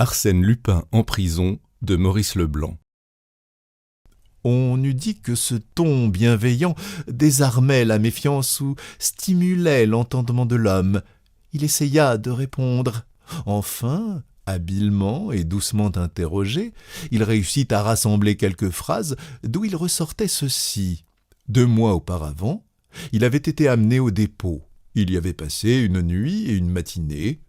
Arsène Lupin en prison de Maurice Leblanc. On eût dit que ce ton bienveillant désarmait la méfiance ou stimulait l'entendement de l'homme. Il essaya de répondre. Enfin, habilement et doucement interrogé, il réussit à rassembler quelques phrases d'où il ressortait ceci. 2 mois auparavant, il avait été amené au dépôt. Il y avait passé une nuit et une matinée.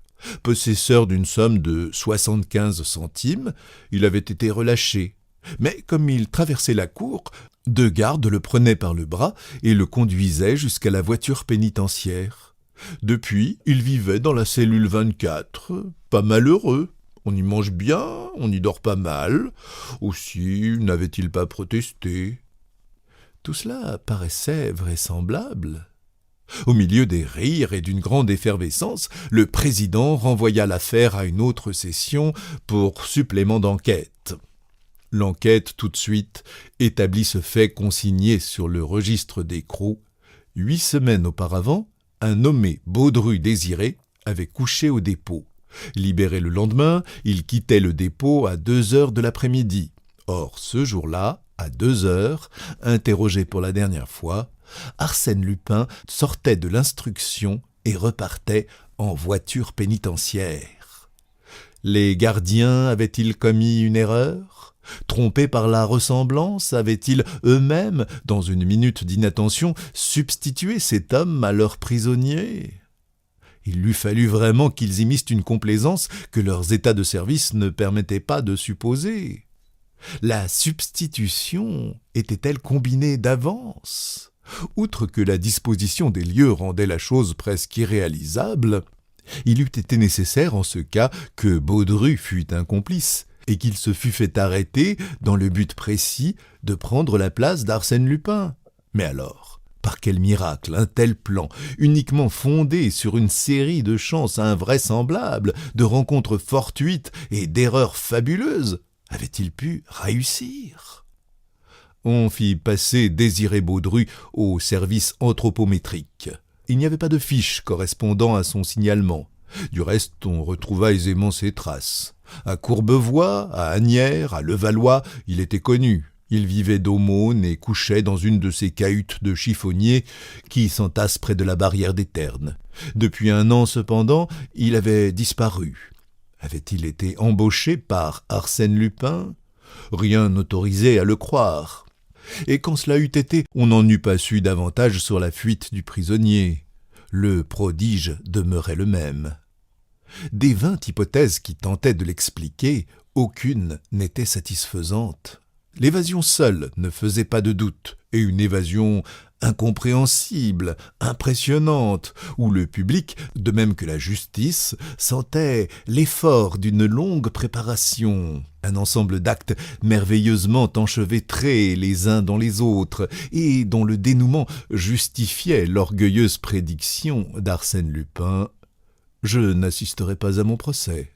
Possesseur d'une somme de 75 centimes, il avait été relâché. Mais comme il traversait la cour, 2 gardes le prenaient par le bras et le conduisaient jusqu'à la voiture pénitentiaire. Depuis, il vivait dans la cellule 24, pas malheureux. On y mange bien, on y dort pas mal. Aussi, n'avait-il pas protesté? Tout cela paraissait vraisemblable. Au milieu des rires et d'une grande effervescence, le président renvoya l'affaire à une autre session pour supplément d'enquête. L'enquête, tout de suite, établit ce fait consigné sur le registre d'écrou. 8 semaines auparavant, un nommé Baudru-Désiré avait couché au dépôt. Libéré le lendemain, il quittait le dépôt à 2 heures de l'après-midi. Or, ce jour-là, à 2 heures, interrogé pour la dernière fois, Arsène Lupin sortait de l'instruction et repartait en voiture pénitentiaire. Les gardiens avaient-ils commis une erreur? Trompés par la ressemblance, avaient-ils eux-mêmes, dans une minute d'inattention, substitué cet homme à leur prisonnier? Il eût fallu vraiment qu'ils y missent une complaisance que leurs états de service ne permettaient pas de supposer. La substitution était-elle combinée d'avance? Outre que la disposition des lieux rendait la chose presque irréalisable, il eût été nécessaire en ce cas que Baudru fût un complice et qu'il se fût fait arrêter dans le but précis de prendre la place d'Arsène Lupin. Mais alors, par quel miracle un tel plan, uniquement fondé sur une série de chances invraisemblables, de rencontres fortuites et d'erreurs fabuleuses, avait-il pu réussir? On fit passer Désiré Baudru au service anthropométrique. Il n'y avait pas de fiche correspondant à son signalement. Du reste, on retrouva aisément ses traces. À Courbevoie, à Asnières, à Levallois, il était connu. Il vivait d'aumône et couchait dans une de ces cahutes de chiffonniers qui s'entassent près de la barrière des Ternes. Depuis 1 an, cependant, il avait disparu. Avait-il été embauché par Arsène Lupin? Rien n'autorisait à le croire. Et quand cela eût été, on n'en eût pas su davantage sur la fuite du prisonnier. Le prodige demeurait le même. Des 20 hypothèses qui tentaient de l'expliquer, aucune n'était satisfaisante. L'évasion seule ne faisait pas de doute, et une évasion incompréhensible, impressionnante, où le public, de même que la justice, sentait l'effort d'une longue préparation, un ensemble d'actes merveilleusement enchevêtrés les uns dans les autres, et dont le dénouement justifiait l'orgueilleuse prédiction d'Arsène Lupin. Je n'assisterai pas à mon procès.